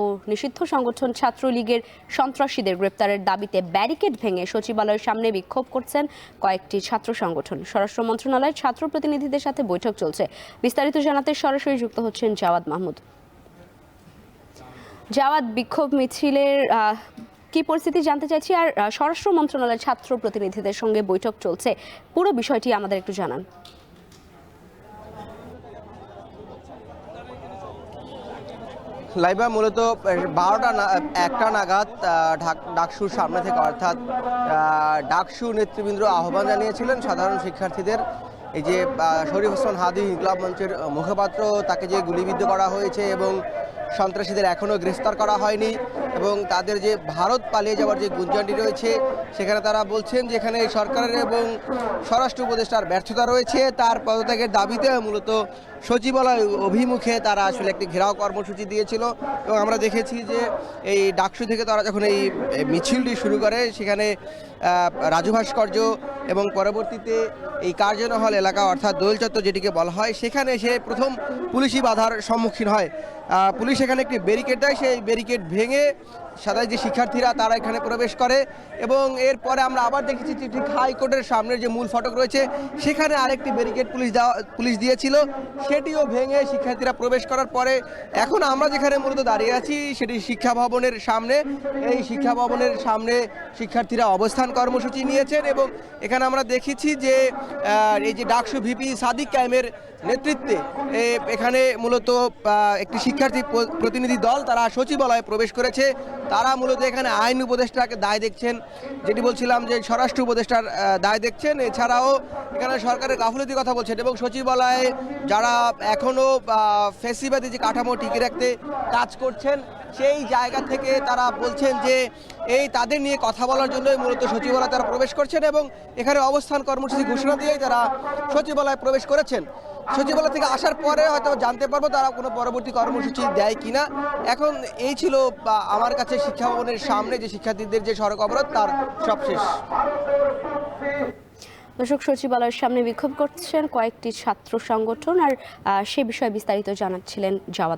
ও নিষিদ্ধ সংগঠন ছাত্রলীগের সন্ত্রাসীদের গ্রেপ্তারের দাবিতে ব্যারিকেড ভেঙে সচিবালয়ের সামনে বিক্ষোভ করছেন কয়েকটি ছাত্র সংগঠন। স্বরাষ্ট্র মন্ত্রণালয়ের ছাত্র প্রতিনিধিদের সাথে বৈঠক চলছে। বিস্তারিত জানাতে সরাসরি যুক্ত হচ্ছেন জাওয়াদ মাহমুদ। জাওয়াদ, বিক্ষোভ মিছিলের কি পরিস্থিতি জানতে চাইছি, আর স্বরাষ্ট্র মন্ত্রণালয়ের ছাত্র প্রতিনিধিদের সঙ্গে বৈঠক চলছে, পুরো বিষয়টি আমাদের একটু জানান। লাইবা মূলত ১টা নাগাদ ডাকসুর সামনে থেকে, অর্থাৎ ডাকসু নেতৃবৃন্দ আহ্বান জানিয়েছিলেন সাধারণ শিক্ষার্থীদের। এই যে শরীফ ওসমান হাদি ইনকলাব মঞ্চের মুখপাত্র, তাকে যে গুলিবিদ্ধ করা হয়েছে এবং সন্ত্রাসীদের এখনও গ্রেফতার করা হয়নি এবং তাদের যে ভারত পালিয়ে যাওয়ার যে গুঞ্জনটি রয়েছে, সেখানে তারা বলছেন যে এখানে সরকারের এবং স্বরাষ্ট্র উপদেষ্টার ব্যর্থতা রয়েছে। তার পদত্যাগের দাবিতে মূলত সচিবালয় অভিমুখে তারা আসলে একটি ঘেরাও কর্মসূচি দিয়েছিল এবং আমরা দেখেছি যে এই ডাকসু থেকে তারা যখন এই মিছিলটি শুরু করে, সেখানে রাজু ভাস্কর্য এবং পরবর্তীতে এই কার্জন হল এলাকা অর্থাৎ দোয়েল চত্বর যেটিকে বলা হয়, সেখানে সে প্রথম পুলিশি বাধার সম্মুখীন হয়। পুলিশ এখানে একটি ব্যারিকেড দেয়, সেই ব্যারিকেড ভেঙে সাধারণ যে শিক্ষার্থীরা তারা এখানে প্রবেশ করে এবং এরপরে আমরা আবার দেখেছি ঠিক হাইকোর্টের সামনের যে মূল ফটক রয়েছে, সেখানে আরেকটি ব্যারিকেড পুলিশ দিয়েছিল, সেটিও ভেঙে শিক্ষার্থীরা প্রবেশ করার পরে এখন আমরা যেখানে মূলত দাঁড়িয়ে আছি সেটি শিক্ষা ভবনের সামনে। এই শিক্ষা ভবনের সামনে শিক্ষার্থীরা অবস্থান কর্মসূচি নিয়েছেন এবং এখানে আমরা দেখেছি যে এই যে ডাকসু ভিপি সাদিক কায়েমের নেতৃত্বে এখানে মূলত একটি শিক্ষার্থী প্রতিনিধি দল তারা সচিবালয়ে প্রবেশ করেছে। তারা মূলত এখানে আইন উপদেষ্টাকে দায় দেখছেন, যেটি বলছিলাম যে স্বরাষ্ট্র উপদেষ্টার দায় দেখছেন। এছাড়াও এখানে সরকারের গাফিলতির কথা বলছেন এবং সচিবালয়ে যারা এখনও ফ্যাসিবাদী যে কাঠামো টিকে রাখতে কাজ করছেন, সেই জায়গা থেকে তারা বলছেন যে এই তাদের নিয়ে কথা বলার জন্যই মূলত সচিবালয়ে তারা প্রবেশ করছেন এবং এখানে অবস্থান কর্মসূচি ঘোষণা দিয়েই তারা সচিবালয়ে প্রবেশ করেছেন। সচিবালয় থেকে আসার পরে হয়তো জানতে পারবো তারা কোনো পরবর্তী কর্মসূচি দেয় কিনা। এখন এই ছিল আমার কাছে শিক্ষা ভবনের সামনে যে শিক্ষার্থীদের যে সড়ক অবরোধ তার সবশেষ। দর্শক, সচিবালয়ের সামনে বিক্ষোভ করছেন কয়েকটি ছাত্র সংগঠন, আর সে বিষয়ে বিস্তারিত জানাচ্ছিলেন জাওয়াদ।